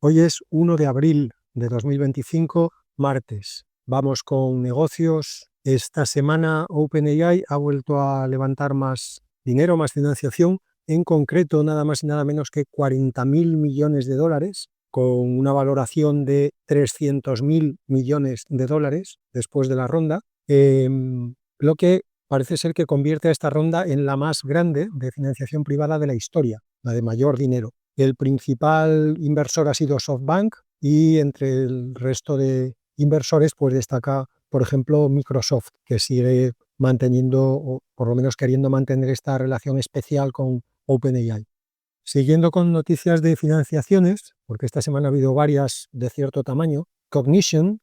Hoy es 1 de abril de 2025, martes. Vamos con negocios. Esta semana OpenAI ha vuelto a levantar más dinero, más financiación, en concreto nada más y nada menos que 40.000 millones de dólares, con una valoración de 300.000 millones de dólares después de la ronda, lo que parece ser que convierte a esta ronda en la más grande de financiación privada de la historia, la de mayor dinero. El principal inversor ha sido SoftBank y entre el resto de inversores pues destaca, por ejemplo, Microsoft, que sigue manteniendo, o por lo menos queriendo mantener esta relación especial con OpenAI. Siguiendo con noticias de financiaciones, porque esta semana ha habido varias de cierto tamaño, Cognition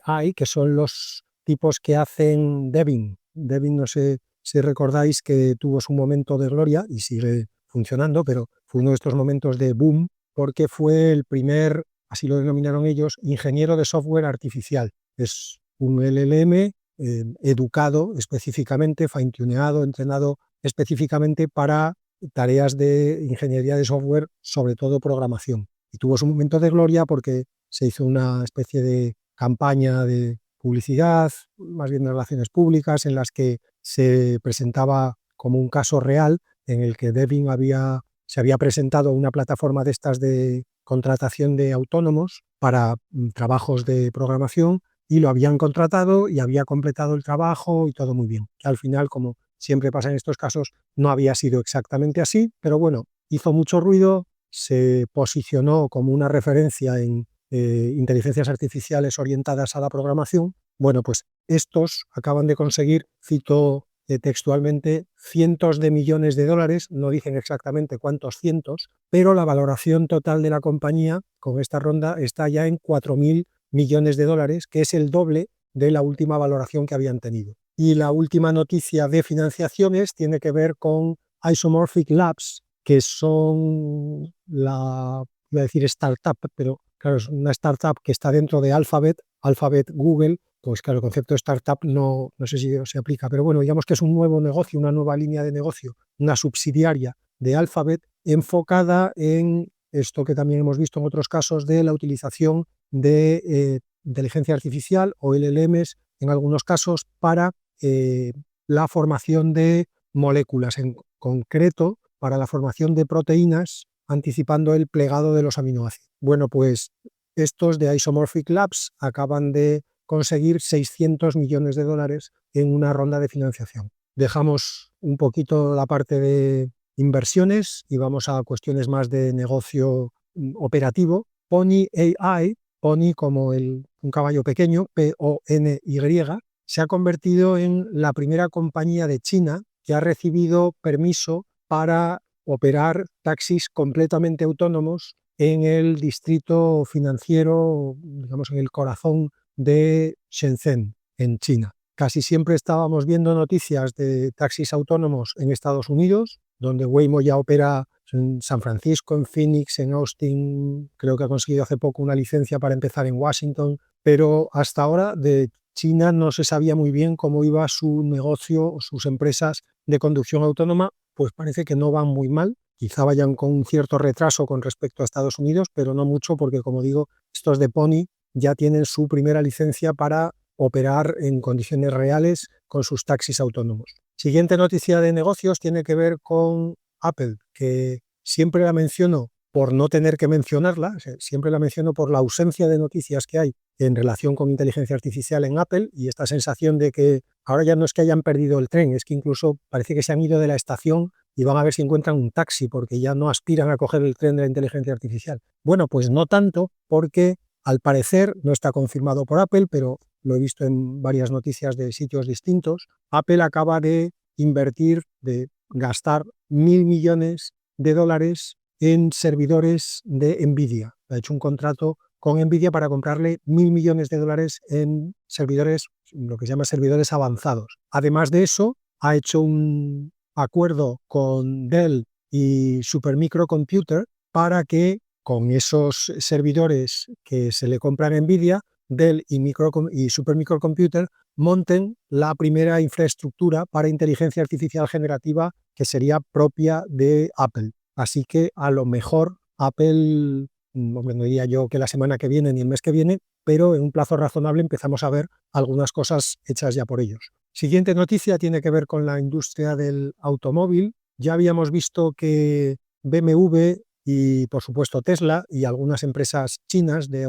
AI, que son los tipos que hacen Devin. Devin, no sé si recordáis que tuvo su momento de gloria y sigue funcionando, pero fue uno de estos momentos de boom porque fue el primer, así lo denominaron ellos, ingeniero de software artificial. Es un LLM educado específicamente, fine-tuneado, entrenado específicamente para tareas de ingeniería de software, sobre todo programación. Y tuvo su momento de gloria porque se hizo una especie de campaña de publicidad, más bien de relaciones públicas, en las que se presentaba como un caso real en el que Devin se había presentado a una plataforma de estas de contratación de autónomos para trabajos de programación y lo habían contratado y había completado el trabajo y todo muy bien. Al final, como siempre pasa en estos casos, no había sido exactamente así, pero bueno, hizo mucho ruido, se posicionó como una referencia en inteligencias artificiales orientadas a la programación. Bueno, pues estos acaban de conseguir, cito textualmente, cientos de millones de dólares, no dicen exactamente cuántos cientos, pero la valoración total de la compañía con esta ronda está ya en 4.000 millones de dólares, que es el doble de la última valoración que habían tenido. Y la última noticia de financiaciones tiene que ver con Isomorphic Labs, que son iba a decir startup, pero claro, es una startup que está dentro de Alphabet Google. Pues claro, el concepto de startup no sé si se aplica, pero bueno, digamos que es un nuevo negocio, una nueva línea de negocio, una subsidiaria de Alphabet enfocada en esto que también hemos visto en otros casos de la utilización de inteligencia artificial o LLMs en algunos casos para la formación de moléculas, en concreto para la formación de proteínas, anticipando el plegado de los aminoácidos. Bueno, pues estos de Isomorphic Labs acaban de conseguir 600 millones de dólares en una ronda de financiación. Dejamos un poquito la parte de inversiones y vamos a cuestiones más de negocio operativo. Pony AI, Pony como un caballo pequeño, P-O-N-Y, se ha convertido en la primera compañía de China que ha recibido permiso para operar taxis completamente autónomos en el distrito financiero, digamos en el corazón de Shenzhen, en China. Casi siempre estábamos viendo noticias de taxis autónomos en Estados Unidos, donde Waymo ya opera en San Francisco, en Phoenix, en Austin, creo que ha conseguido hace poco una licencia para empezar en Washington, pero hasta ahora de China no se sabía muy bien cómo iba su negocio o sus empresas de conducción autónoma, pues parece que no van muy mal. Quizá vayan con un cierto retraso con respecto a Estados Unidos, pero no mucho porque, como digo, estos de Pony ya tienen su primera licencia para operar en condiciones reales con sus taxis autónomos. Siguiente noticia de negocios tiene que ver con Apple, que siempre la menciono por no tener que mencionarla, siempre la menciono por la ausencia de noticias que hay en relación con inteligencia artificial en Apple y esta sensación de que ahora ya no es que hayan perdido el tren, es que incluso parece que se han ido de la estación y van a ver si encuentran un taxi porque ya no aspiran a coger el tren de la inteligencia artificial. Bueno, pues no tanto, porque al parecer no está confirmado por Apple, pero lo he visto en varias noticias de sitios distintos. Apple acaba de invertir, de gastar 1.000 millones de dólares en servidores de Nvidia. Ha hecho un contrato con Nvidia para comprarle 1.000 millones de dólares en servidores, lo que se llama servidores avanzados. Además de eso, ha hecho un acuerdo con Dell y Supermicro Computer para que con esos servidores que se le compran a Nvidia, Dell y Supermicro Computer monten la primera infraestructura para inteligencia artificial generativa que sería propia de Apple. Así que a lo mejor Apple hombre, no diría yo que la semana que viene ni el mes que viene, pero en un plazo razonable empezamos a ver algunas cosas hechas ya por ellos. Siguiente noticia tiene que ver con la industria del automóvil. Ya habíamos visto que BMW y, por supuesto, Tesla y algunas empresas chinas de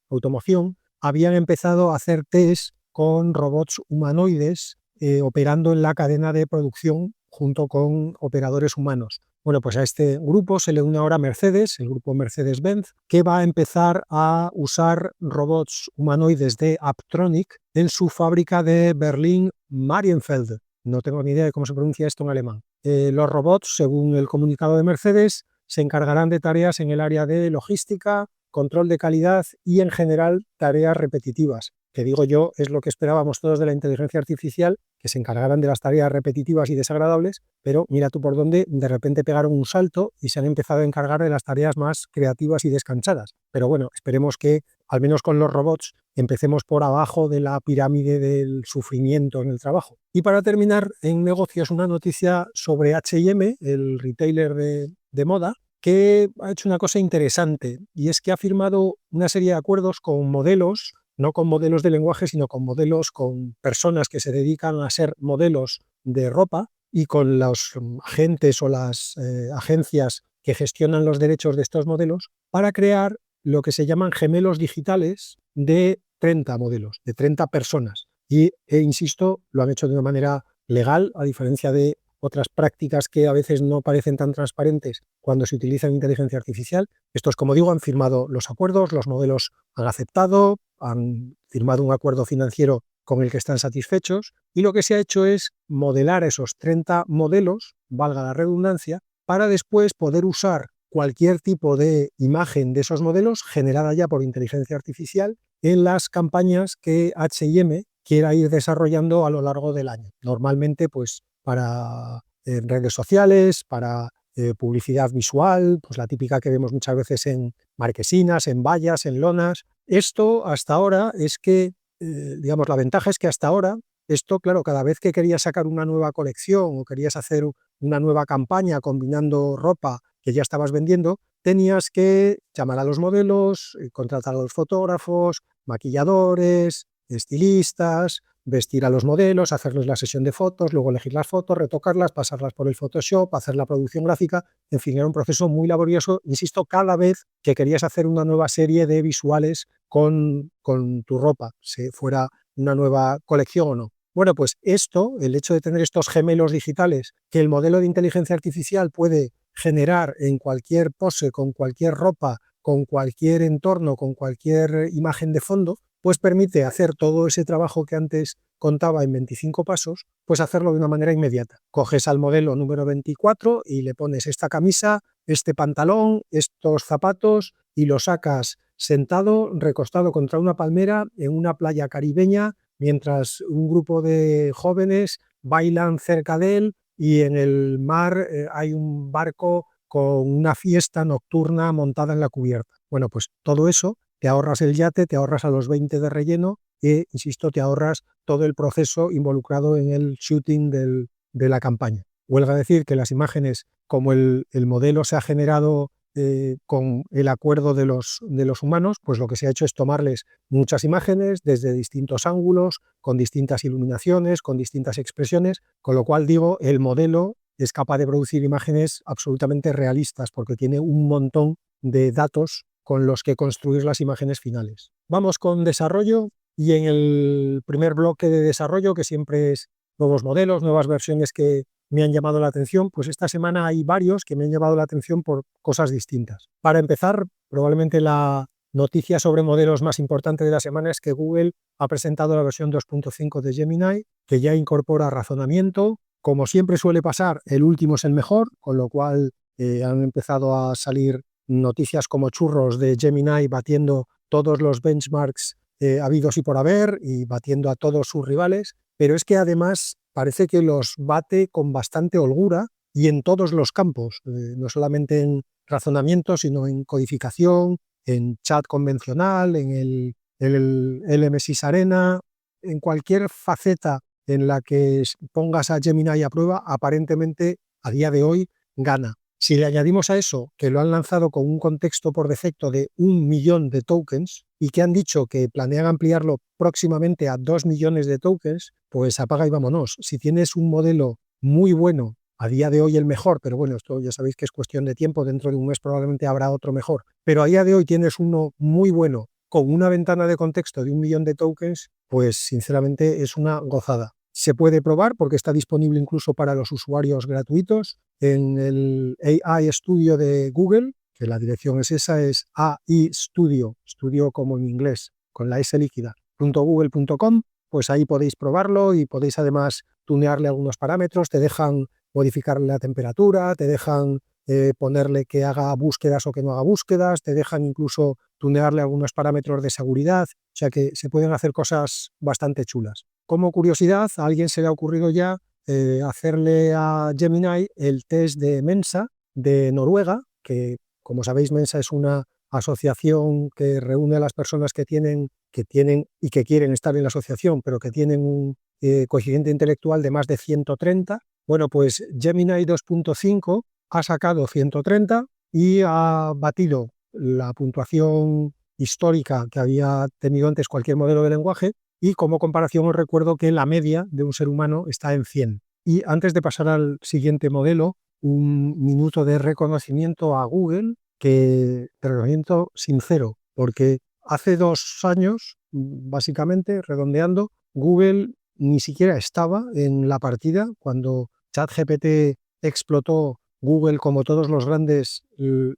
automoción habían empezado a hacer test con robots humanoides operando en la cadena de producción junto con operadores humanos. Bueno, pues a este grupo se le une ahora Mercedes, el grupo Mercedes-Benz, que va a empezar a usar robots humanoides de Apptronik en su fábrica de Berlín-Marienfelde. No tengo ni idea de cómo se pronuncia esto en alemán. Los robots, según el comunicado de Mercedes, se encargarán de tareas en el área de logística, control de calidad y, en general, tareas repetitivas, que digo yo es lo que esperábamos todos de la inteligencia artificial, que se encargaran de las tareas repetitivas y desagradables, pero mira tú por dónde de repente pegaron un salto y se han empezado a encargar de las tareas más creativas y descansadas. Pero bueno, esperemos que, al menos con los robots, empecemos por abajo de la pirámide del sufrimiento en el trabajo. Y para terminar, en negocios, una noticia sobre H&M, el retailer de moda, que ha hecho una cosa interesante, y es que ha firmado una serie de acuerdos con modelos, no con modelos de lenguaje, sino con modelos, con personas que se dedican a ser modelos de ropa, y con los agentes o las agencias que gestionan los derechos de estos modelos, para crear lo que se llaman gemelos digitales de 30 modelos, de 30 personas. Y, insisto, lo han hecho de una manera legal, a diferencia de otras prácticas que a veces no parecen tan transparentes cuando se utiliza inteligencia artificial. Estos, como digo, han firmado los acuerdos, los modelos han aceptado, han firmado un acuerdo financiero con el que están satisfechos, y lo que se ha hecho es modelar esos 30 modelos, valga la redundancia, para después poder usar cualquier tipo de imagen de esos modelos generada ya por inteligencia artificial en las campañas que H&M quiera ir desarrollando a lo largo del año. Normalmente, pues, para redes sociales, para publicidad visual, pues la típica que vemos muchas veces en marquesinas, en vallas, en lonas. Esto hasta ahora es que, digamos, la ventaja es que hasta ahora, esto, claro, cada vez que querías sacar una nueva colección o querías hacer una nueva campaña combinando ropa que ya estabas vendiendo, tenías que llamar a los modelos, contratar a los fotógrafos, maquilladores, estilistas, vestir a los modelos, hacerles la sesión de fotos, luego elegir las fotos, retocarlas, pasarlas por el Photoshop, hacer la producción gráfica. En fin, era un proceso muy laborioso, insisto, cada vez que querías hacer una nueva serie de visuales con tu ropa, si fuera una nueva colección o no. Bueno, pues esto, el hecho de tener estos gemelos digitales que el modelo de inteligencia artificial puede generar en cualquier pose, con cualquier ropa, con cualquier entorno, con cualquier imagen de fondo, pues permite hacer todo ese trabajo que antes contaba en 25 pasos, pues hacerlo de una manera inmediata. Coges al modelo número 24 y le pones esta camisa, este pantalón, estos zapatos, y lo sacas sentado, recostado contra una palmera en una playa caribeña, mientras un grupo de jóvenes bailan cerca de él, y en el mar hay un barco con una fiesta nocturna montada en la cubierta. Bueno, pues todo eso, te ahorras el yate, te ahorras a los 20 de relleno e, insisto, te ahorras todo el proceso involucrado en el shooting de la campaña. Huelga decir que las imágenes, como el modelo se ha generado con el acuerdo de los humanos, pues lo que se ha hecho es tomarles muchas imágenes desde distintos ángulos, con distintas iluminaciones, con distintas expresiones, con lo cual, digo, el modelo es capaz de producir imágenes absolutamente realistas porque tiene un montón de datos con los que construir las imágenes finales. Vamos con desarrollo, y en el primer bloque de desarrollo, que siempre es nuevos modelos, nuevas versiones que me han llamado la atención, pues esta semana hay varios que me han llamado la atención por cosas distintas. Para empezar, probablemente la noticia sobre modelos más importante de la semana es que Google ha presentado la versión 2.5 de Gemini, que ya incorpora razonamiento. Como siempre suele pasar, el último es el mejor, con lo cual han empezado a salir noticias como churros de Gemini batiendo todos los benchmarks habidos y por haber, y batiendo a todos sus rivales, pero es que además parece que los bate con bastante holgura y en todos los campos, no solamente en razonamiento, sino en codificación, en chat convencional, en el LM6 Arena, en cualquier faceta en la que pongas a Gemini a prueba, aparentemente a día de hoy gana. Si le añadimos a eso que lo han lanzado con un contexto por defecto de 1 millón de tokens y que han dicho que planean ampliarlo próximamente a 2 millones de tokens, pues apaga y vámonos. Si tienes un modelo muy bueno, a día de hoy el mejor, pero bueno, esto ya sabéis que es cuestión de tiempo, dentro de un mes probablemente habrá otro mejor, pero a día de hoy tienes uno muy bueno con una ventana de contexto de 1 millón de tokens, pues sinceramente es una gozada. Se puede probar porque está disponible incluso para los usuarios gratuitos en el AI Studio de Google, que la dirección es esa, es AI Studio, estudio como en inglés, con la S líquida, .google.com, pues ahí podéis probarlo y podéis además tunearle algunos parámetros, te dejan modificarle la temperatura, te dejan ponerle que haga búsquedas o que no haga búsquedas, te dejan incluso tunearle algunos parámetros de seguridad, o sea que se pueden hacer cosas bastante chulas. Como curiosidad, a alguien se le ha ocurrido ya hacerle a Gemini el test de Mensa de Noruega, que como sabéis Mensa es una asociación que reúne a las personas que tienen y que quieren estar en la asociación, pero que tienen un coeficiente intelectual de más de 130. Bueno, pues Gemini 2.5 ha sacado 130 y ha batido la puntuación histórica que había tenido antes cualquier modelo de lenguaje, y como comparación os recuerdo que la media de un ser humano está en 100. Y antes de pasar al siguiente modelo, un minuto de reconocimiento a Google, que reconocimiento sincero, porque hace 2 años, básicamente, redondeando, Google ni siquiera estaba en la partida cuando ChatGPT explotó. Google, como todos los grandes,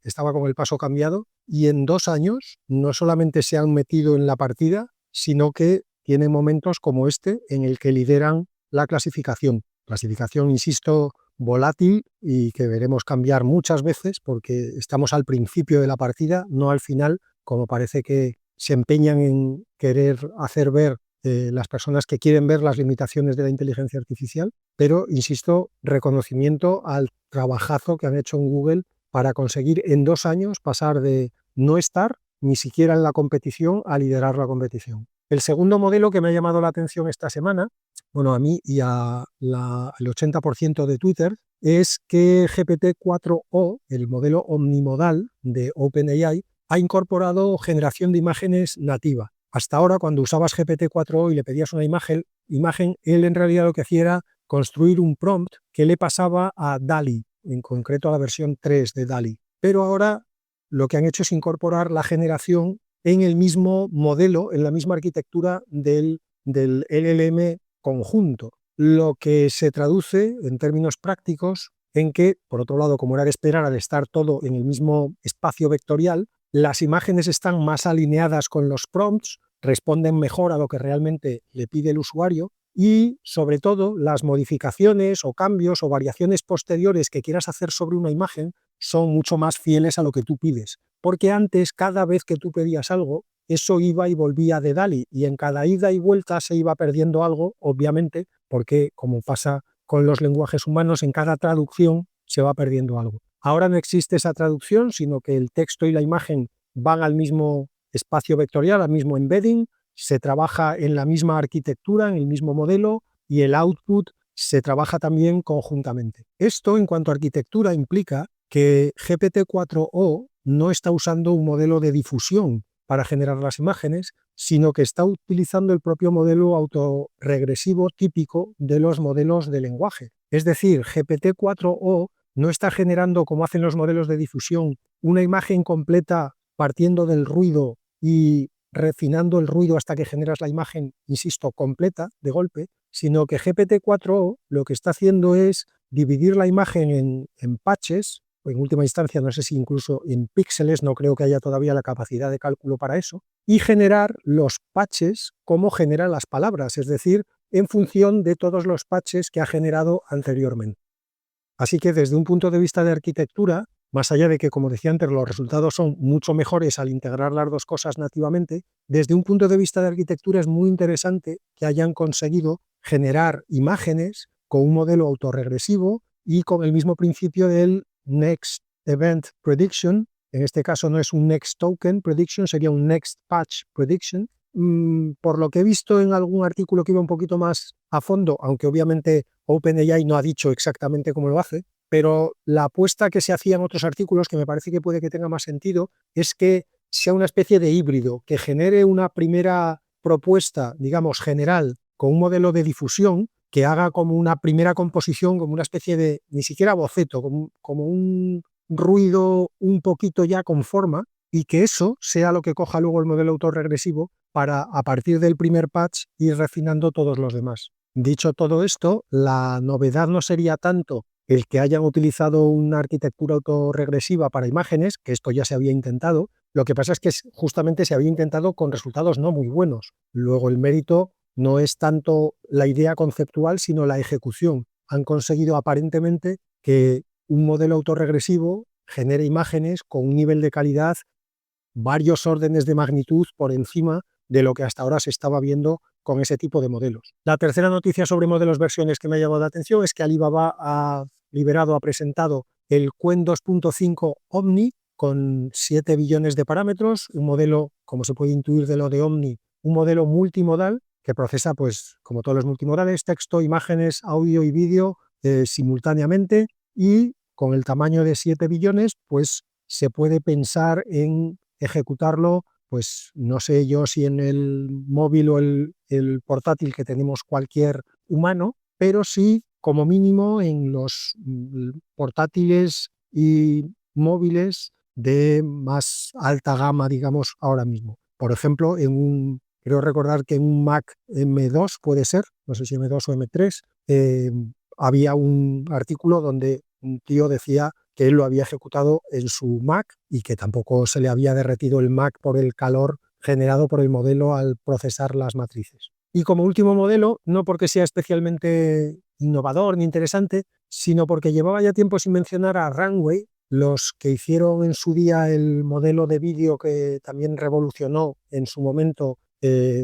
estaba con el paso cambiado, y en 2 años no solamente se han metido en la partida, sino que tienen momentos como este en el que lideran la clasificación. Clasificación, insisto, volátil y que veremos cambiar muchas veces porque estamos al principio de la partida, no al final, como parece que se empeñan en querer hacer ver las personas que quieren ver las limitaciones de la inteligencia artificial, pero, insisto, reconocimiento al trabajazo que han hecho en Google para conseguir en 2 años pasar de no estar ni siquiera en la competición a liderar la competición. El segundo modelo que me ha llamado la atención esta semana, bueno, a mí y al 80% de Twitter, es que GPT-4o, el modelo omnimodal de OpenAI, ha incorporado generación de imágenes nativa. Hasta ahora, cuando usabas GPT-4o y le pedías una imagen, él en realidad lo que hacía era construir un prompt que le pasaba a DALL-E, en concreto a la versión 3 de DALL-E. Pero ahora lo que han hecho es incorporar la generación en el mismo modelo, en la misma arquitectura del LLM conjunto, lo que se traduce en términos prácticos en que, por otro lado, como era de esperar, al estar todo en el mismo espacio vectorial, las imágenes están más alineadas con los prompts, responden mejor a lo que realmente le pide el usuario, y sobre todo las modificaciones o cambios o variaciones posteriores que quieras hacer sobre una imagen son mucho más fieles a lo que tú pides, porque antes, cada vez que tú pedías algo, eso iba y volvía de DALL-E, y en cada ida y vuelta se iba perdiendo algo, obviamente, porque, como pasa con los lenguajes humanos, en cada traducción se va perdiendo algo. Ahora no existe esa traducción, sino que el texto y la imagen van al mismo espacio vectorial, al mismo embedding, se trabaja en la misma arquitectura, en el mismo modelo, y el output se trabaja también conjuntamente. Esto, en cuanto a arquitectura, implica que GPT-4o no está usando un modelo de difusión para generar las imágenes, sino que está utilizando el propio modelo autorregresivo típico de los modelos de lenguaje. Es decir, GPT-4o no está generando, como hacen los modelos de difusión, una imagen completa partiendo del ruido y refinando el ruido hasta que generas la imagen, insisto, completa de golpe, sino que GPT-4o lo que está haciendo es dividir la imagen en patches, o en última instancia no sé si incluso en píxeles, no creo que haya todavía la capacidad de cálculo para eso, y generar los patches como genera las palabras, es decir, en función de todos los patches que ha generado anteriormente. Así que desde un punto de vista de arquitectura, más allá de que, como decía antes, los resultados son mucho mejores al integrar las dos cosas nativamente, desde un punto de vista de arquitectura es muy interesante que hayan conseguido generar imágenes con un modelo autorregresivo y con el mismo principio del Next Event Prediction. En este caso no es un Next Token Prediction, sería un Next Patch Prediction. Por lo que he visto en algún artículo que iba un poquito más a fondo, aunque obviamente OpenAI no ha dicho exactamente cómo lo hace, pero la apuesta que se hacía en otros artículos, que me parece que puede que tenga más sentido, es que sea una especie de híbrido, que genere una primera propuesta, digamos, general, con un modelo de difusión, que haga como una primera composición, como una especie de, ni siquiera boceto, como un ruido un poquito ya con forma, y que eso sea lo que coja luego el modelo autorregresivo para, a partir del primer patch, ir refinando todos los demás. Dicho todo esto, la novedad no sería tanto el que hayan utilizado una arquitectura autorregresiva para imágenes, que esto ya se había intentado. Lo que pasa es que justamente se había intentado con resultados no muy buenos. Luego el mérito no es tanto la idea conceptual, sino la ejecución. Han conseguido aparentemente que un modelo autorregresivo genere imágenes con un nivel de calidad varios órdenes de magnitud por encima de lo que hasta ahora se estaba viendo con ese tipo de modelos. La tercera noticia sobre modelos versiones que me ha llamado la atención es que Alibaba ha presentado el Qwen 2.5 Omni con 7 billones de parámetros, un modelo, como se puede intuir de lo de Omni, un modelo multimodal que procesa, pues, como todos los multimodales, texto, imágenes, audio y vídeo simultáneamente, y con el tamaño de 7 billones, pues se puede pensar en ejecutarlo, pues no sé yo si en el móvil o el portátil que tenemos cualquier humano, pero sí como mínimo en los portátiles y móviles de más alta gama, digamos, ahora mismo. Por ejemplo, creo recordar que en un Mac M2 puede ser, no sé si M2 o M3, había un artículo donde un tío decía que él lo había ejecutado en su Mac y que tampoco se le había derretido el Mac por el calor generado por el modelo al procesar las matrices. Y como último modelo, no porque sea especialmente innovador ni interesante, sino porque llevaba ya tiempo sin mencionar a Runway, los que hicieron en su día el modelo de vídeo que también revolucionó en su momento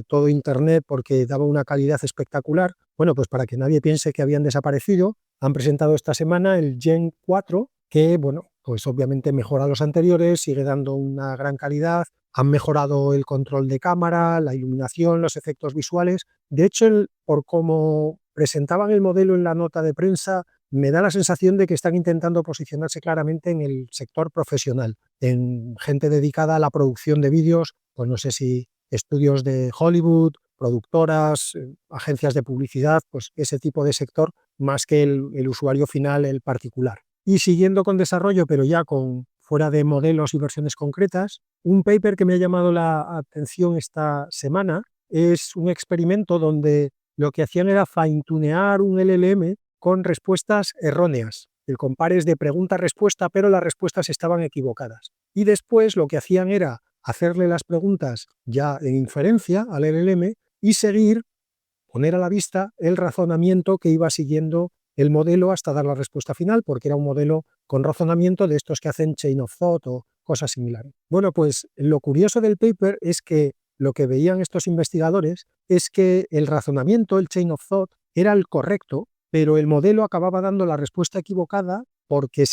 todo Internet porque daba una calidad espectacular. Bueno, pues para que nadie piense que habían desaparecido, han presentado esta semana el Gen 4, que, bueno, pues obviamente mejora los anteriores, sigue dando una gran calidad, han mejorado el control de cámara, la iluminación, los efectos visuales. De hecho, por cómo presentaban el modelo en la nota de prensa, me da la sensación de que están intentando posicionarse claramente en el sector profesional, en gente dedicada a la producción de vídeos, pues no sé si estudios de Hollywood, productoras, agencias de publicidad, pues ese tipo de sector, más que el usuario final, el particular. Y siguiendo con desarrollo, pero ya fuera de modelos y versiones concretas, un paper que me ha llamado la atención esta semana es un experimento donde lo que hacían era fine-tunear un LLM con respuestas erróneas. El compare es de pregunta-respuesta, pero las respuestas estaban equivocadas. Y después lo que hacían era hacerle las preguntas ya en inferencia al LLM y poner a la vista el razonamiento que iba siguiendo el modelo hasta dar la respuesta final, porque era un modelo con razonamiento de estos que hacen chain of thought o cosas similares. Bueno, pues lo curioso del paper es que lo que veían estos investigadores es que el razonamiento, el chain of thought, era el correcto, pero el modelo acababa dando la respuesta equivocada porque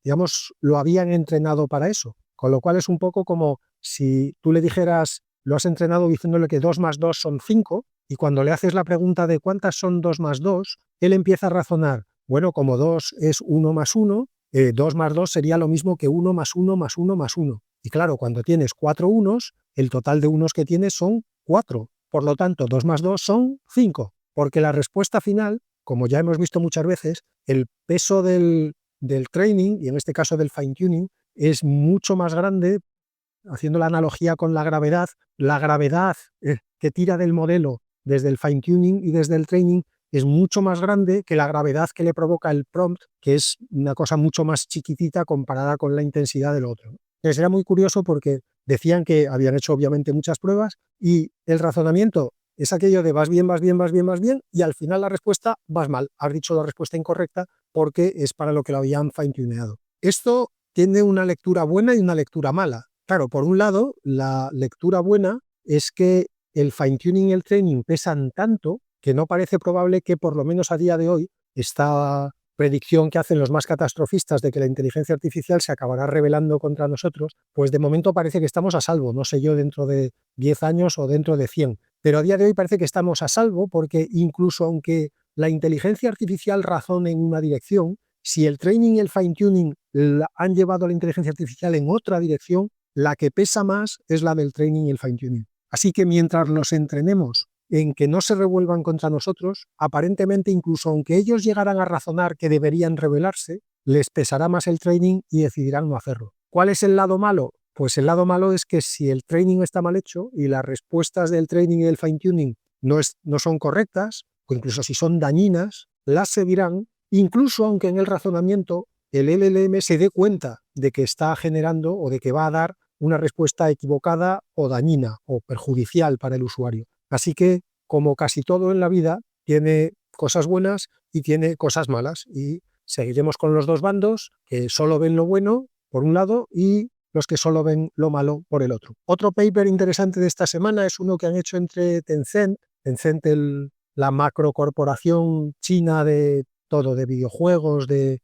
digamos, lo habían entrenado para eso. Con lo cual es un poco como si tú le dijeras, lo has entrenado diciéndole que 2 más 2 son 5, y cuando le haces la pregunta de cuántas son 2 más 2, él empieza a razonar, bueno, como 2 es 1 más 1, 2 más 2 sería lo mismo que 1 más 1 más 1 más 1. Y claro, cuando tienes 4 unos, el total de unos que tienes son 4. Por lo tanto, 2 más 2 son 5, porque la respuesta final, como ya hemos visto muchas veces, el peso del training, y en este caso del fine-tuning, es mucho más grande, haciendo la analogía con la gravedad que tira del modelo desde el fine-tuning y desde el training es mucho más grande que la gravedad que le provoca el prompt, que es una cosa mucho más chiquitita comparada con la intensidad del otro. Entonces era muy curioso porque decían que habían hecho obviamente muchas pruebas y el razonamiento es aquello de vas bien, vas bien, vas bien, vas bien, y al final la respuesta vas mal. Has dicho la respuesta incorrecta porque es para lo que lo habían fine-tuneado. Esto tiene una lectura buena y una lectura mala. Claro, por un lado, la lectura buena es que el fine-tuning y el training pesan tanto que no parece probable que, por lo menos a día de hoy, esta predicción que hacen los más catastrofistas de que la inteligencia artificial se acabará rebelando contra nosotros, pues de momento parece que estamos a salvo, no sé yo dentro de 10 años o dentro de 100, pero a día de hoy parece que estamos a salvo porque incluso aunque la inteligencia artificial razone en una dirección, Si el training y el fine-tuning han llevado a la inteligencia artificial en otra dirección, la que pesa más es la del training y el fine-tuning. Así que mientras los entrenemos en que no se revuelvan contra nosotros, aparentemente incluso aunque ellos llegaran a razonar que deberían rebelarse, les pesará más el training y decidirán no hacerlo. ¿Cuál es el lado malo? Pues el lado malo es que si el training está mal hecho y las respuestas del training y del fine-tuning no son correctas, o incluso si son dañinas, las seguirán, incluso aunque en el razonamiento el LLM se dé cuenta de que está generando o de que va a dar una respuesta equivocada o dañina o perjudicial para el usuario. Así que, como casi todo en la vida, tiene cosas buenas y tiene cosas malas. Y seguiremos con los dos bandos que solo ven lo bueno, por un lado, y los que solo ven lo malo por el otro. Otro paper interesante de esta semana es uno que han hecho entre Tencent, la macrocorporación china de todo, de videojuegos, de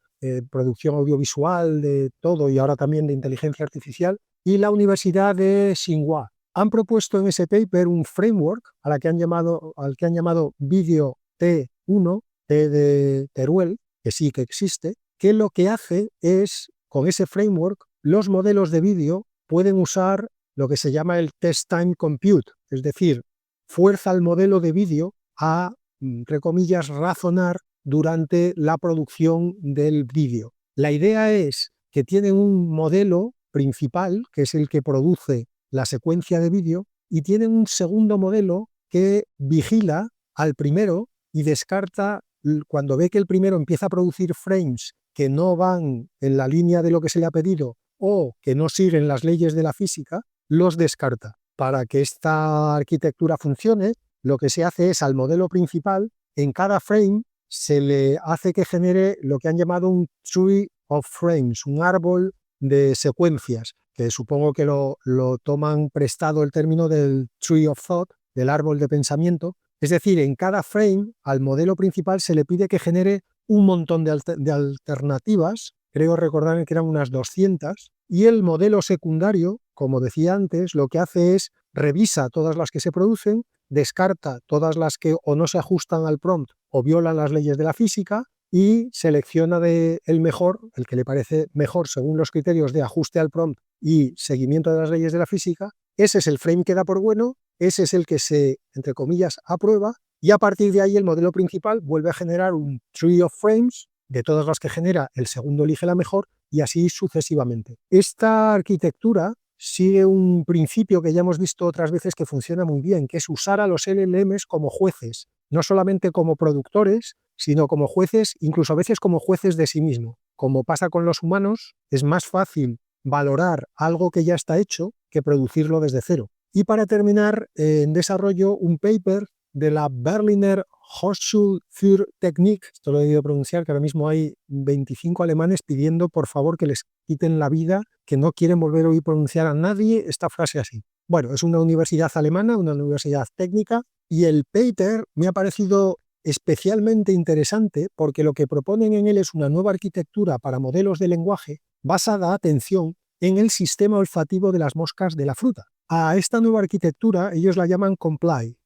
producción audiovisual, de todo, y ahora también de inteligencia artificial, y la Universidad de Tsinghua. Han propuesto en ese paper un framework al que han llamado Video T1, T de Teruel, que sí que existe, que lo que hace es, con ese framework, los modelos de vídeo pueden usar lo que se llama el test time compute, es decir, fuerza al modelo de vídeo a, entre comillas, razonar durante la producción del vídeo. La idea es que tienen un modelo principal, que es el que produce la secuencia de vídeo, y tienen un segundo modelo que vigila al primero y descarta cuando ve que el primero empieza a producir frames que no van en la línea de lo que se le ha pedido o que no siguen las leyes de la física, los descarta. Para que esta arquitectura funcione, lo que se hace es al modelo principal, en cada frame se le hace que genere lo que han llamado un tree of frames, un árbol de secuencias, que supongo que lo toman prestado el término del tree of thought, del árbol de pensamiento. Es decir, en cada frame al modelo principal se le pide que genere un montón de alternativas, creo recordar que eran unas 200, y el modelo secundario, como decía antes, lo que hace es revisa todas las que se producen, descarta todas las que o no se ajustan al prompt o violan las leyes de la física y selecciona el mejor, el que le parece mejor según los criterios de ajuste al prompt y seguimiento de las leyes de la física. Ese es el frame que da por bueno, ese es el que se, entre comillas, aprueba, y a partir de ahí el modelo principal vuelve a generar un tree of frames, de todas las que genera el segundo elige la mejor y así sucesivamente. Esta arquitectura sigue un principio que ya hemos visto otras veces que funciona muy bien, que es usar a los LLMs como jueces, no solamente como productores, sino como jueces, incluso a veces como jueces de sí mismo. Como pasa con los humanos, es más fácil valorar algo que ya está hecho que producirlo desde cero. Y para terminar, en desarrollo un paper de la Berliner Hochschule für Technik, esto lo he debido pronunciar, que ahora mismo hay 25 alemanes pidiendo por favor que les quiten la vida, que no quieren volver a oír pronunciar a nadie esta frase así. Bueno, es una universidad alemana, una universidad técnica, y el paper me ha parecido especialmente interesante porque lo que proponen en él es una nueva arquitectura para modelos de lenguaje basada, atención, en el sistema olfativo de las moscas de la fruta. A esta nueva arquitectura ellos la llaman comply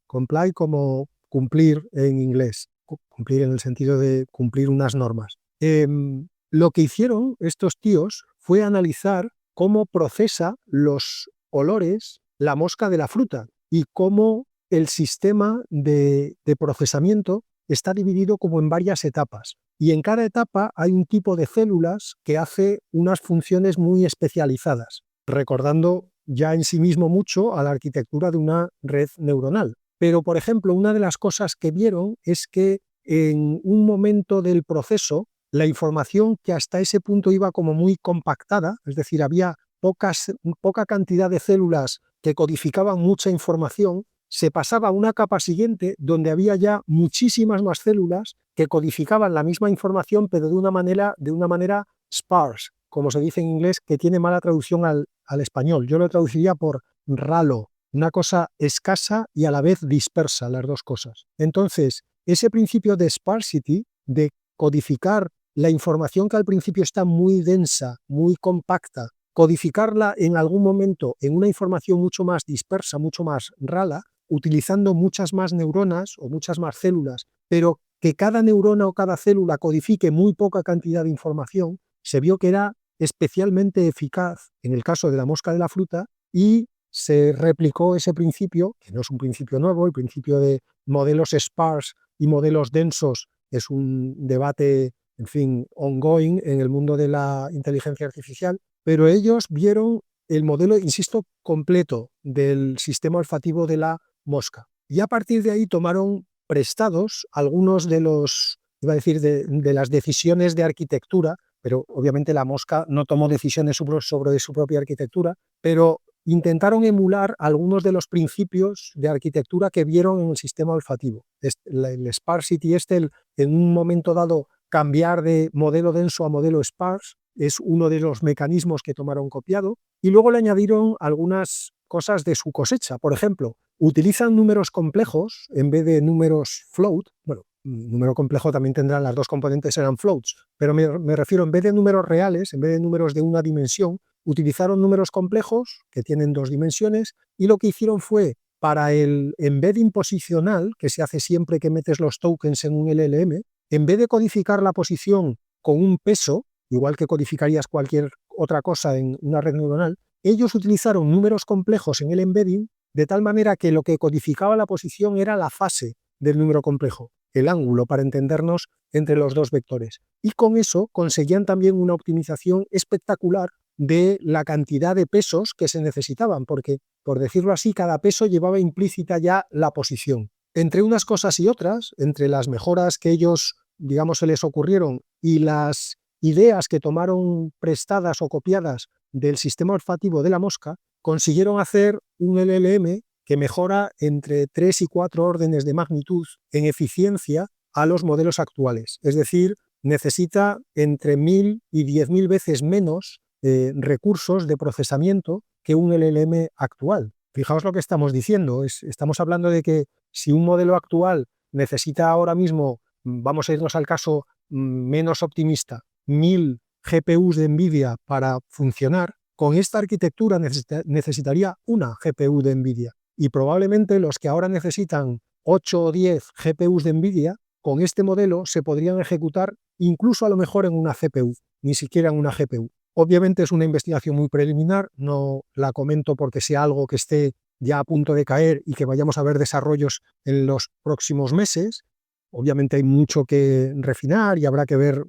como cumplir en inglés, cumplir en el sentido de cumplir unas normas. Lo que hicieron estos tíos fue analizar cómo procesa los olores la mosca de la fruta y cómo el sistema de procesamiento está dividido como en varias etapas. Y en cada etapa hay un tipo de células que hace unas funciones muy especializadas, recordando ya en sí mismo mucho a la arquitectura de una red neuronal. Pero, por ejemplo, una de las cosas que vieron es que en un momento del proceso, la información que hasta ese punto iba como muy compactada, es decir, había poca cantidad de células que codificaban mucha información, se pasaba a una capa siguiente donde había ya muchísimas más células que codificaban la misma información, pero de una manera sparse, como se dice en inglés, que tiene mala traducción al español. Yo lo traduciría por ralo, una cosa escasa y a la vez dispersa, las dos cosas. Entonces, ese principio de sparsity, de codificar la información que al principio está muy densa, muy compacta, codificarla en algún momento en una información mucho más dispersa, mucho más rala, utilizando muchas más neuronas o muchas más células, pero que cada neurona o cada célula codifique muy poca cantidad de información, se vio que era especialmente eficaz en el caso de la mosca de la fruta y se replicó ese principio, que no es un principio nuevo, el principio de modelos sparse y modelos densos es un debate, en fin, ongoing en el mundo de la inteligencia artificial, pero ellos vieron el modelo, insisto, completo del sistema olfativo de la mosca. Y a partir de ahí tomaron prestados algunos de los, iba a decir, de las decisiones de arquitectura, pero obviamente la mosca no tomó decisiones sobre su propia arquitectura, pero intentaron emular algunos de los principios de arquitectura que vieron en el sistema olfativo. El sparsity en un momento dado cambiar de modelo denso a modelo sparse es uno de los mecanismos que tomaron copiado, y luego le añadieron algunas cosas de su cosecha. Por ejemplo, utilizan números complejos en vez de números float. Bueno, número complejo también tendrán, las dos componentes eran floats, pero me refiero, en vez de números reales, en vez de números de una dimensión, utilizaron números complejos que tienen dos dimensiones, y lo que hicieron fue, para el embedding posicional, que se hace siempre que metes los tokens en un LLM, en vez de codificar la posición con un peso, igual que codificarías cualquier otra cosa en una red neuronal, ellos utilizaron números complejos en el embedding, de tal manera que lo que codificaba la posición era la fase del número complejo, el ángulo, para entendernos, entre los dos vectores. Y con eso conseguían también una optimización espectacular de la cantidad de pesos que se necesitaban, porque, por decirlo así, cada peso llevaba implícita ya la posición. Entre unas cosas y otras, entre las mejoras que ellos, digamos, se les ocurrieron y las ideas que tomaron prestadas o copiadas del sistema olfativo de la mosca, consiguieron hacer un LLM que mejora entre 3 y 4 órdenes de magnitud en eficiencia a los modelos actuales. Es decir, necesita entre 1000 y 10.000 veces menos recursos de procesamiento que un LLM actual. Fijaos lo que estamos diciendo. Estamos hablando de que si un modelo actual necesita ahora mismo, vamos a irnos al caso menos optimista, 1000 GPUs de NVIDIA para funcionar, con esta arquitectura necesitaría una GPU de NVIDIA. Y probablemente los que ahora necesitan 8 o 10 GPUs de NVIDIA, con este modelo se podrían ejecutar incluso a lo mejor en una CPU, ni siquiera en una GPU. Obviamente es una investigación muy preliminar, no la comento porque sea algo que esté ya a punto de caer y que vayamos a ver desarrollos en los próximos meses. Obviamente hay mucho que refinar y habrá que ver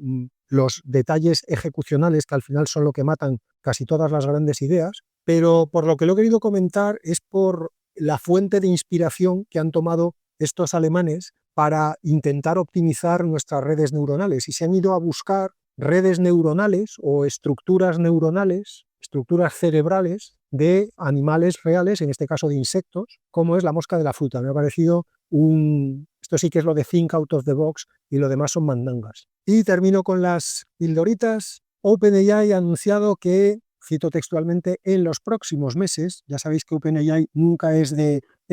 los detalles ejecucionales, que al final son lo que matan casi todas las grandes ideas, pero por lo que lo he querido comentar es por la fuente de inspiración que han tomado estos alemanes para intentar optimizar nuestras redes neuronales, y se han ido a buscar redes neuronales o estructuras neuronales, estructuras cerebrales de animales reales, en este caso de insectos, como es la mosca de la fruta. Me ha parecido esto sí que es lo de think out of the box, y lo demás son mandangas. Y termino con las pildoritas. OpenAI ha anunciado que, cito textualmente, en los próximos meses, ya sabéis que OpenAI nunca es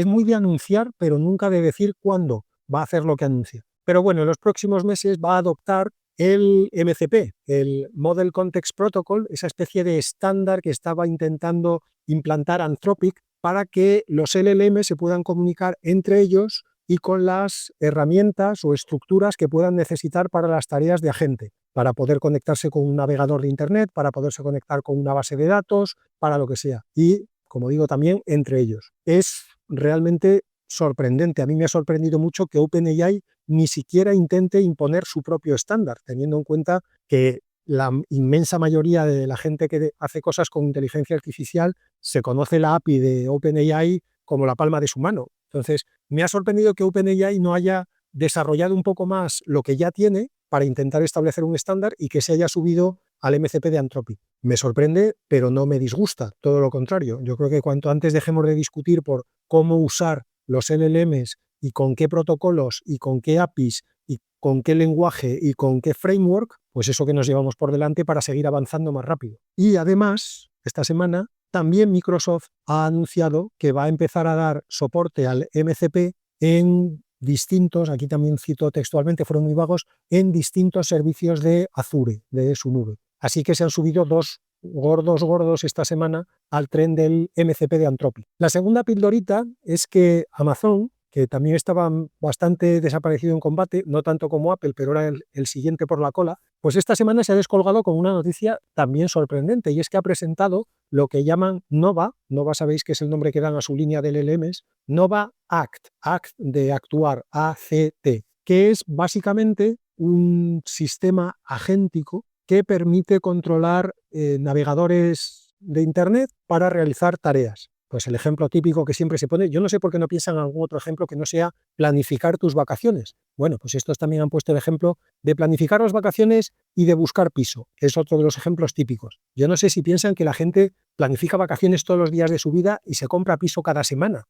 muy de anunciar, pero nunca de decir cuándo va a hacer lo que anuncia. Pero bueno, en los próximos meses va a adoptar el MCP, el Model Context Protocol, esa especie de estándar que estaba intentando implantar Anthropic para que los LLM se puedan comunicar entre ellos y con las herramientas o estructuras que puedan necesitar para las tareas de agente, para poder conectarse con un navegador de Internet, para poderse conectar con una base de datos, para lo que sea. Y, como digo, también entre ellos. Es realmente sorprendente. A mí me ha sorprendido mucho que OpenAI ni siquiera intente imponer su propio estándar, teniendo en cuenta que la inmensa mayoría de la gente que hace cosas con inteligencia artificial se conoce la API de OpenAI como la palma de su mano. Entonces, me ha sorprendido que OpenAI no haya desarrollado un poco más lo que ya tiene para intentar establecer un estándar y que se haya subido al MCP de Anthropic. Me sorprende, pero no me disgusta, todo lo contrario. Yo creo que cuanto antes dejemos de discutir por cómo usar los LLMs y con qué protocolos y con qué APIs y con qué lenguaje y con qué framework, pues eso que nos llevamos por delante para seguir avanzando más rápido. Y además, esta semana también Microsoft ha anunciado que va a empezar a dar soporte al MCP en distintos, aquí también cito textualmente, fueron muy vagos, en distintos servicios de Azure, de su nube. Así que se han subido dos gordos esta semana al tren del MCP de Anthropic. La segunda pildorita es que Amazon, que también estaba bastante desaparecido en combate, no tanto como Apple, pero era el siguiente por la cola, pues esta semana se ha descolgado con una noticia también sorprendente, y es que ha presentado lo que llaman Nova. Nova, sabéis que es el nombre que dan a su línea de LLMs, Nova Act, Act de actuar, ACT, que es básicamente un sistema agéntico que permite controlar navegadores de Internet para realizar tareas. Pues el ejemplo típico que siempre se pone, yo no sé por qué no piensan en algún otro ejemplo que no sea planificar tus vacaciones. Bueno, pues estos también han puesto el ejemplo de planificar las vacaciones y de buscar piso. Es otro de los ejemplos típicos. Yo no sé si piensan que la gente planifica vacaciones todos los días de su vida y se compra piso cada semana.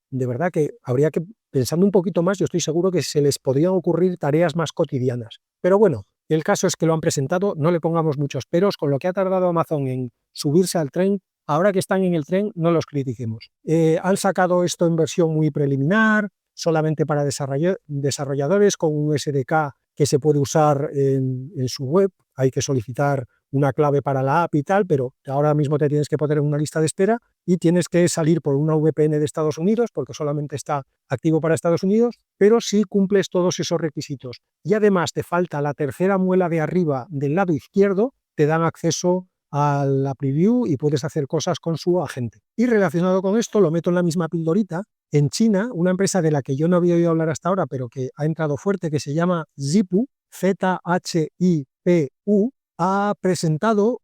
De verdad que habría que, pensando un poquito más, yo estoy seguro que se les podrían ocurrir tareas más cotidianas. Pero bueno, el caso es que lo han presentado, no le pongamos muchos peros, con lo que ha tardado Amazon en subirse al tren. Ahora que están en el tren, no los critiquemos. Han sacado esto en versión muy preliminar, solamente para desarrolladores, con un SDK que se puede usar en su web. Hay que solicitar una clave para la app y tal, pero ahora mismo te tienes que poner en una lista de espera y tienes que salir por una VPN de Estados Unidos, porque solamente está activo para Estados Unidos, pero si cumples todos esos requisitos y además te falta la tercera muela de arriba del lado izquierdo, te dan acceso a la preview y puedes hacer cosas con su agente. Y relacionado con esto, lo meto en la misma pildorita. En China, una empresa de la que yo no había oído hablar hasta ahora, pero que ha entrado fuerte, que se llama Zhipu, ZHIPU, ha presentado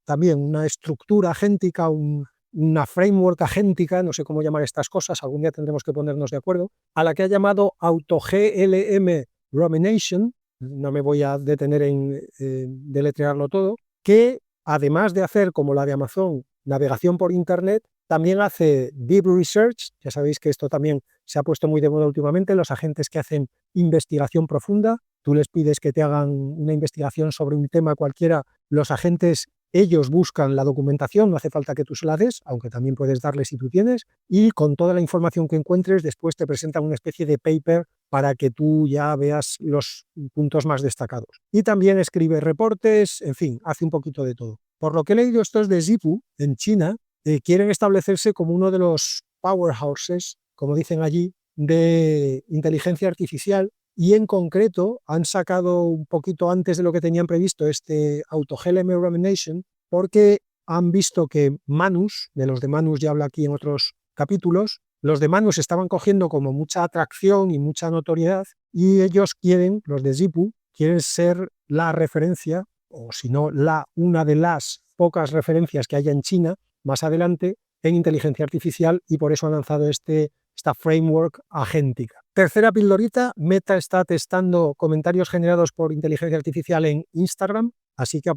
también una estructura agéntica, una framework agéntica, no sé cómo llamar estas cosas, algún día tendremos que ponernos de acuerdo, a la que ha llamado AutoGLM Rumination, no me voy a detener en deletrearlo todo, que además de hacer, como la de Amazon, navegación por Internet, también hace Deep Research. Ya sabéis que esto también se ha puesto muy de moda últimamente, los agentes que hacen investigación profunda. Tú les pides que te hagan una investigación sobre un tema cualquiera, los agentes, ellos buscan la documentación, no hace falta que tú se la des, aunque también puedes darle si tú tienes, y con toda la información que encuentres, después te presentan una especie de paper para que tú ya veas los puntos más destacados. Y también escribe reportes, en fin, hace un poquito de todo. Por lo que he leído, estos de Zhipu, en China, quieren establecerse como uno de los powerhouses, como dicen allí, de inteligencia artificial, y en concreto han sacado un poquito antes de lo que tenían previsto este AutoGLM Rumination, porque han visto que Manus, de los de Manus ya habla aquí en otros capítulos, los de Manus estaban cogiendo como mucha atracción y mucha notoriedad, y ellos quieren, los de Zhipu, quieren ser la referencia, o si no, una de las pocas referencias que haya en China más adelante en inteligencia artificial, y por eso han lanzado esta framework agéntica. Tercera pildorita, Meta está testando comentarios generados por inteligencia artificial en Instagram, así que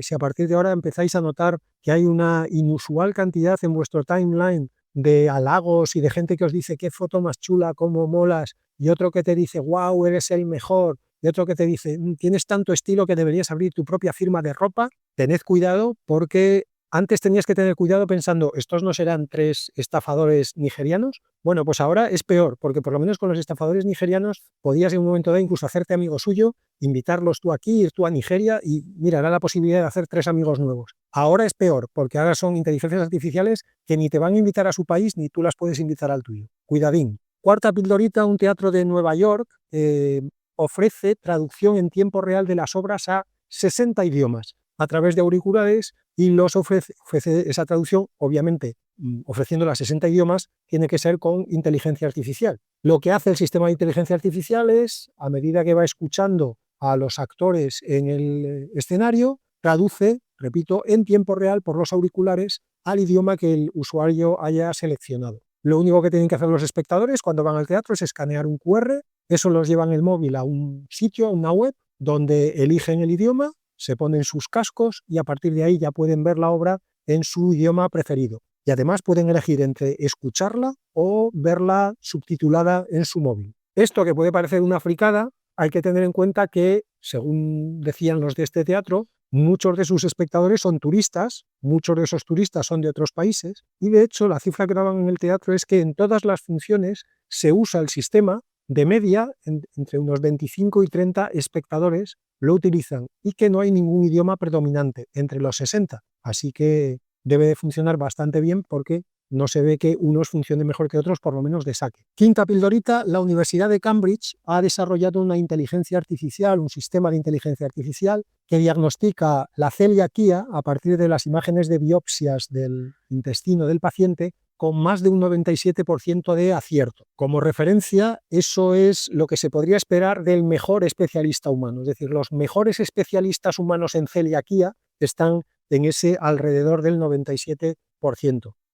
si a partir de ahora empezáis a notar que hay una inusual cantidad en vuestro timeline de halagos y de gente que os dice qué foto más chula, cómo molas, y otro que te dice wow, eres el mejor, y otro que te dice tienes tanto estilo que deberías abrir tu propia firma de ropa, tened cuidado porque antes tenías que tener cuidado pensando, ¿estos no serán 3 estafadores nigerianos? Bueno, pues ahora es peor, porque por lo menos con los estafadores nigerianos podías en un momento dado incluso hacerte amigo suyo, invitarlos tú aquí, ir tú a Nigeria y mira, era la posibilidad de hacer 3 amigos nuevos. Ahora es peor, porque ahora son inteligencias artificiales que ni te van a invitar a su país ni tú las puedes invitar al tuyo. Cuidadín. Cuarta pildorita, un teatro de Nueva York ofrece traducción en tiempo real de las obras a 60 idiomas a través de auriculares y los ofrece esa traducción, obviamente, ofreciendo las 60 idiomas, tiene que ser con inteligencia artificial. Lo que hace el sistema de inteligencia artificial es, a medida que va escuchando a los actores en el escenario, traduce, repito, en tiempo real por los auriculares al idioma que el usuario haya seleccionado. Lo único que tienen que hacer los espectadores cuando van al teatro es escanear un QR, eso los lleva en el móvil a un sitio, a una web, donde eligen el idioma, se ponen sus cascos y a partir de ahí ya pueden ver la obra en su idioma preferido. Y además pueden elegir entre escucharla o verla subtitulada en su móvil. Esto que puede parecer una fricada, hay que tener en cuenta que, según decían los de este teatro, muchos de sus espectadores son turistas, muchos de esos turistas son de otros países, y de hecho la cifra que daban en el teatro es que en todas las funciones se usa el sistema de media, entre unos 25 y 30 espectadores lo utilizan, y que no hay ningún idioma predominante entre los 60. Así que debe de funcionar bastante bien porque no se ve que unos funcionen mejor que otros, por lo menos de saque. Quinta pildorita, la Universidad de Cambridge ha desarrollado una inteligencia artificial, un sistema de inteligencia artificial que diagnostica la celiaquía a partir de las imágenes de biopsias del intestino del paciente con más de un 97% de acierto. Como referencia, eso es lo que se podría esperar del mejor especialista humano. Es decir, los mejores especialistas humanos en celiaquía están en ese alrededor del 97%.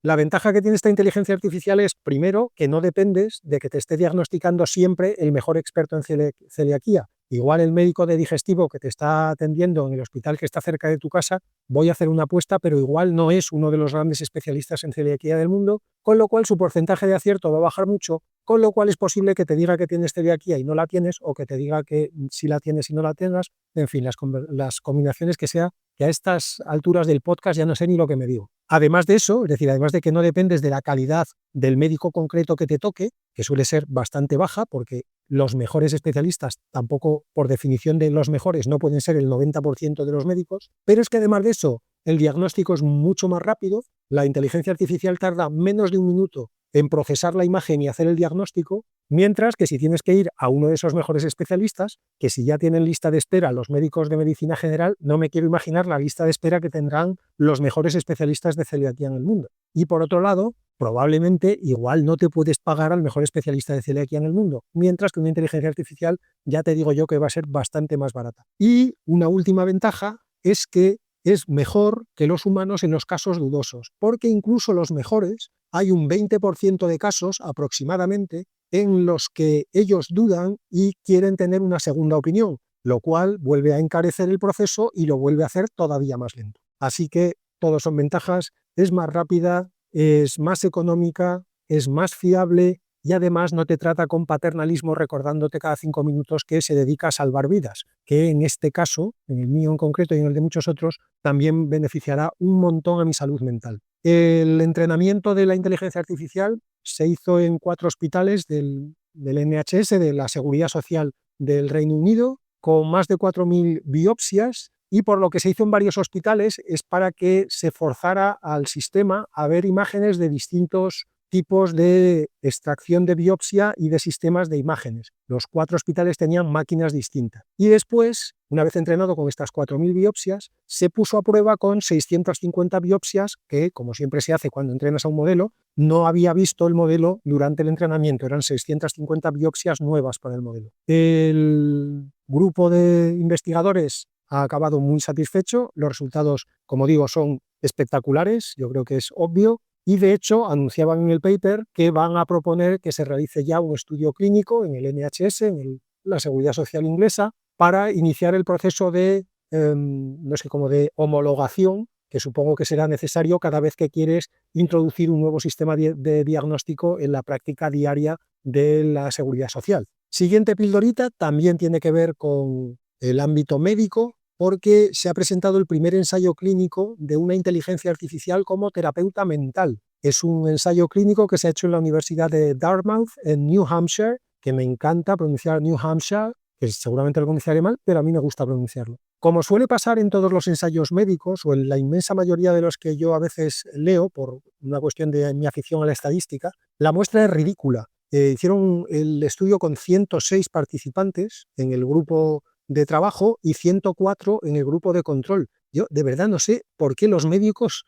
La ventaja que tiene esta inteligencia artificial es, primero, que no dependes de que te esté diagnosticando siempre el mejor experto en celiaquía. Igual el médico de digestivo que te está atendiendo en el hospital que está cerca de tu casa, voy a hacer una apuesta, pero igual no es uno de los grandes especialistas en celiaquía del mundo, con lo cual su porcentaje de acierto va a bajar mucho, con lo cual es posible que te diga que tienes celiaquía y no la tienes, o que te diga que sí la tienes y no la tengas, en fin, las combinaciones que sea, que a estas alturas del podcast ya no sé ni lo que me digo. Además de eso, es decir, además de que no dependes de la calidad del médico concreto que te toque, que suele ser bastante baja, porque los mejores especialistas, tampoco por definición de los mejores, no pueden ser el 90% de los médicos, pero es que además de eso, el diagnóstico es mucho más rápido, la inteligencia artificial tarda menos de un minuto en procesar la imagen y hacer el diagnóstico, mientras que si tienes que ir a uno de esos mejores especialistas, que si ya tienen lista de espera los médicos de medicina general, no me quiero imaginar la lista de espera que tendrán los mejores especialistas de celiaquía en el mundo. Y por otro lado, probablemente igual no te puedes pagar al mejor especialista de celiaquía en el mundo, mientras que una inteligencia artificial ya te digo yo que va a ser bastante más barata. Y una última ventaja es que es mejor que los humanos en los casos dudosos, porque incluso los mejores, hay un 20% de casos aproximadamente en los que ellos dudan y quieren tener una segunda opinión, lo cual vuelve a encarecer el proceso y lo vuelve a hacer todavía más lento. Así que todos son ventajas, es más rápida, es más económica, es más fiable y además no te trata con paternalismo recordándote cada 5 minutos que se dedica a salvar vidas, que en este caso, en el mío en concreto y en el de muchos otros, también beneficiará un montón a mi salud mental. El entrenamiento de la inteligencia artificial se hizo en 4 hospitales del NHS, de la Seguridad Social del Reino Unido, con más de 4.000 biopsias, y por lo que se hizo en varios hospitales es para que se forzara al sistema a ver imágenes de distintos tipos de extracción de biopsia y de sistemas de imágenes. Los 4 hospitales tenían máquinas distintas. Y después, una vez entrenado con estas 4.000 biopsias, se puso a prueba con 650 biopsias que, como siempre se hace cuando entrenas a un modelo, no había visto el modelo durante el entrenamiento. Eran 650 biopsias nuevas para el modelo. El grupo de investigadores ha acabado muy satisfecho. Los resultados, como digo, son espectaculares. Yo creo que es obvio. Y de hecho anunciaban en el paper que van a proponer que se realice ya un estudio clínico en el NHS, en la Seguridad Social inglesa, para iniciar el proceso de, no sé, como de homologación, que supongo que será necesario cada vez que quieres introducir un nuevo sistema de diagnóstico en la práctica diaria de la Seguridad Social. Siguiente pildorita también tiene que ver con el ámbito médico, porque se ha presentado el primer ensayo clínico de una inteligencia artificial como terapeuta mental. Es un ensayo clínico que se ha hecho en la Universidad de Dartmouth, en New Hampshire, que me encanta pronunciar New Hampshire, que seguramente lo pronunciaré mal, pero a mí me gusta pronunciarlo. Como suele pasar en todos los ensayos médicos, o en la inmensa mayoría de los que yo a veces leo, por una cuestión de mi afición a la estadística, la muestra es ridícula. Hicieron el estudio con 106 participantes en el grupo de trabajo y 104 en el grupo de control. Yo de verdad no sé por qué los médicos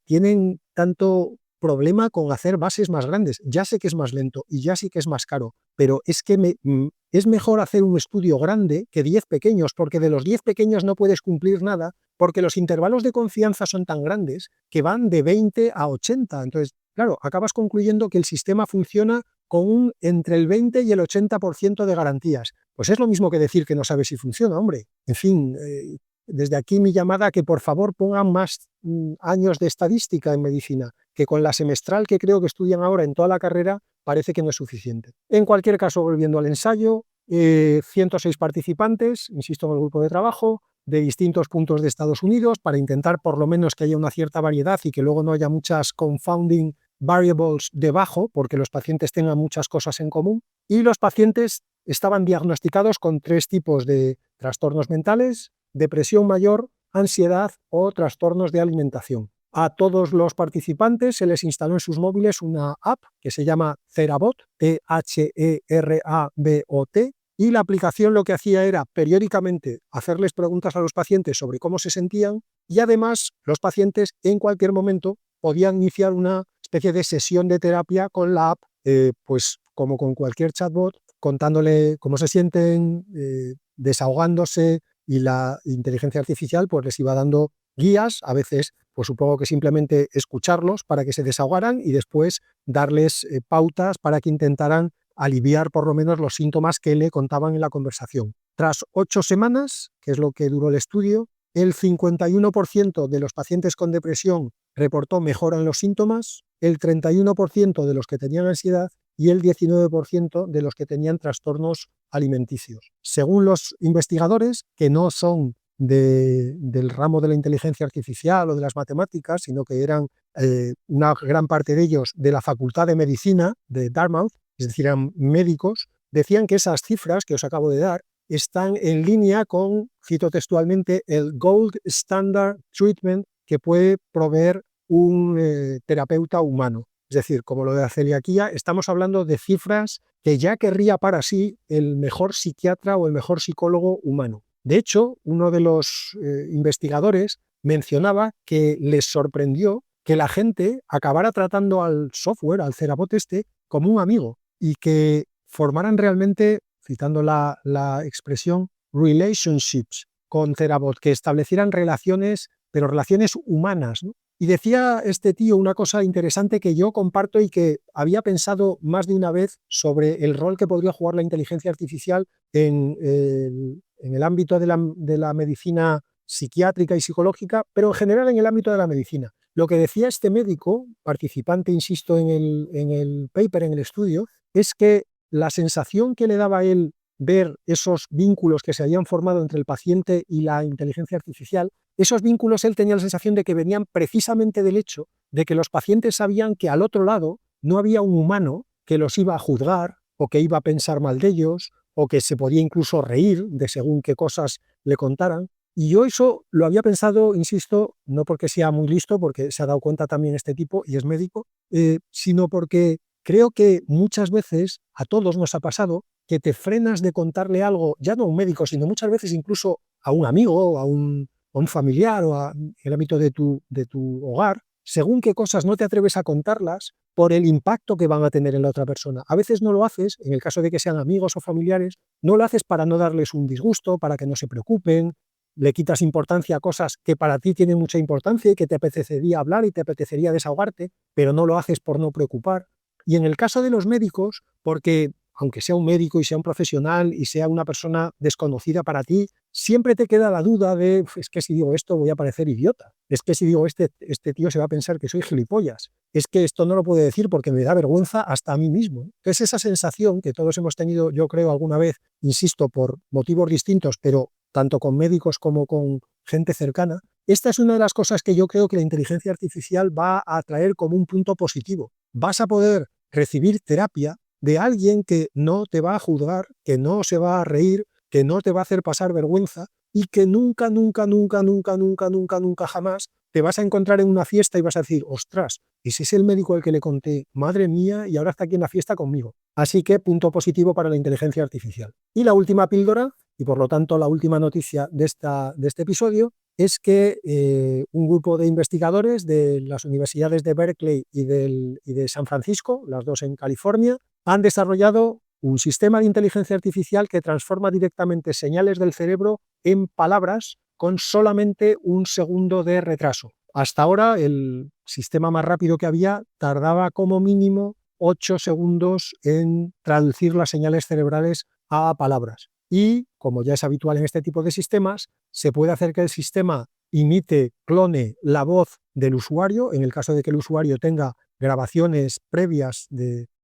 tienen tanto problema con hacer bases más grandes. Ya sé que es más lento y ya sí que es más caro, pero es que es mejor hacer un estudio grande que 10 pequeños, porque de los 10 pequeños no puedes cumplir nada, porque los intervalos de confianza son tan grandes que van de 20 a 80. Entonces, claro, acabas concluyendo que el sistema funciona con entre el 20 y el 80% de garantías. Pues es lo mismo que decir que no sabe si funciona, hombre. En fin, desde aquí mi llamada a que por favor pongan más años de estadística en medicina, que con la semestral que creo que estudian ahora en toda la carrera parece que no es suficiente. En cualquier caso, volviendo al ensayo, 106 participantes, insisto, en el grupo de trabajo, de distintos puntos de Estados Unidos, para intentar por lo menos que haya una cierta variedad y que luego no haya muchas confounding variables debajo, porque los pacientes tengan muchas cosas en común, y los pacientes estaban diagnosticados con 3 tipos de trastornos mentales: depresión mayor, ansiedad o trastornos de alimentación. A todos los participantes se les instaló en sus móviles una app que se llama Therabot, T-H-E-R-A-B-O-T, y la aplicación lo que hacía era periódicamente hacerles preguntas a los pacientes sobre cómo se sentían y además los pacientes en cualquier momento podían iniciar una especie de sesión de terapia con la app, pues como con cualquier chatbot, contándole cómo se sienten, desahogándose, y la inteligencia artificial pues les iba dando guías, a veces pues supongo que simplemente escucharlos para que se desahogaran y después darles pautas para que intentaran aliviar por lo menos los síntomas que le contaban en la conversación. Tras 8 semanas, que es lo que duró el estudio, el 51% de los pacientes con depresión reportó mejora en los síntomas, el 31% de los que tenían ansiedad y el 19% de los que tenían trastornos alimenticios. Según los investigadores, que no son del ramo de la inteligencia artificial o de las matemáticas, sino que eran una gran parte de ellos de la Facultad de Medicina de Dartmouth, es decir, eran médicos, decían que esas cifras que os acabo de dar están en línea con, cito textualmente, el gold standard treatment que puede proveer un terapeuta humano. Es decir, como lo de la celiaquía, estamos hablando de cifras que ya querría para sí el mejor psiquiatra o el mejor psicólogo humano. De hecho, uno de los investigadores mencionaba que les sorprendió que la gente acabara tratando al software, al Therabot como un amigo y que formaran realmente, citando la expresión, relationships con Therabot, que establecieran relaciones, pero relaciones humanas, ¿no? Y decía este tío una cosa interesante que yo comparto y que había pensado más de una vez sobre el rol que podría jugar la inteligencia artificial en el ámbito de la medicina psiquiátrica y psicológica, pero en general en el ámbito de la medicina. Lo que decía este médico, participante, insisto, en el paper, en el estudio, es que la sensación que le daba a él ver esos vínculos que se habían formado entre el paciente y la inteligencia artificial, esos vínculos él tenía la sensación de que venían precisamente del hecho de que los pacientes sabían que al otro lado no había un humano que los iba a juzgar o que iba a pensar mal de ellos o que se podía incluso reír de según qué cosas le contaran. Y yo eso lo había pensado, insisto, no porque sea muy listo, porque se ha dado cuenta también este tipo y es médico, sino porque creo que muchas veces a todos nos ha pasado que te frenas de contarle algo, ya no a un médico, sino muchas veces incluso a un amigo, a un familiar o en el ámbito de tu hogar, según qué cosas no te atreves a contarlas por el impacto que van a tener en la otra persona. A veces no lo haces, en el caso de que sean amigos o familiares, no lo haces para no darles un disgusto, para que no se preocupen, le quitas importancia a cosas que para ti tienen mucha importancia y que te apetecería hablar y te apetecería desahogarte, pero no lo haces por no preocupar. Y en el caso de los médicos, porque aunque sea un médico y sea un profesional y sea una persona desconocida para ti, siempre te queda la duda de, es que si digo esto voy a parecer idiota, es que si digo este tío se va a pensar que soy gilipollas, es que esto no lo puedo decir porque me da vergüenza hasta a mí mismo. Entonces esa sensación que todos hemos tenido, yo creo, alguna vez, insisto, por motivos distintos, pero tanto con médicos como con gente cercana, esta es una de las cosas que yo creo que la inteligencia artificial va a traer como un punto positivo. Vas a poder recibir terapia de alguien que no te va a juzgar, que no se va a reír, que no te va a hacer pasar vergüenza y que nunca, nunca, nunca, nunca, nunca, nunca, nunca jamás te vas a encontrar en una fiesta y vas a decir, ostras, ese es el médico al que le conté, madre mía, y ahora está aquí en la fiesta conmigo. Así que punto positivo para la inteligencia artificial. Y la última píldora, y por lo tanto la última noticia de este episodio, es que un grupo de investigadores de las universidades de Berkeley y de San Francisco, las dos en California, han desarrollado un sistema de inteligencia artificial que transforma directamente señales del cerebro en palabras con solamente 1 segundo de retraso. Hasta ahora el sistema más rápido que había tardaba como mínimo 8 segundos en traducir las señales cerebrales a palabras. Y, como ya es habitual en este tipo de sistemas, se puede hacer que el sistema imite, clone la voz del usuario, en el caso de que el usuario tenga grabaciones previas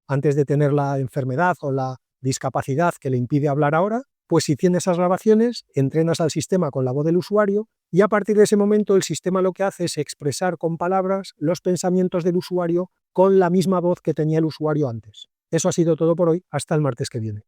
antes de tener la enfermedad o la discapacidad que le impide hablar ahora, pues si tiene esas grabaciones, entrenas al sistema con la voz del usuario y a partir de ese momento el sistema lo que hace es expresar con palabras los pensamientos del usuario con la misma voz que tenía el usuario antes. Eso ha sido todo por hoy, hasta el martes que viene.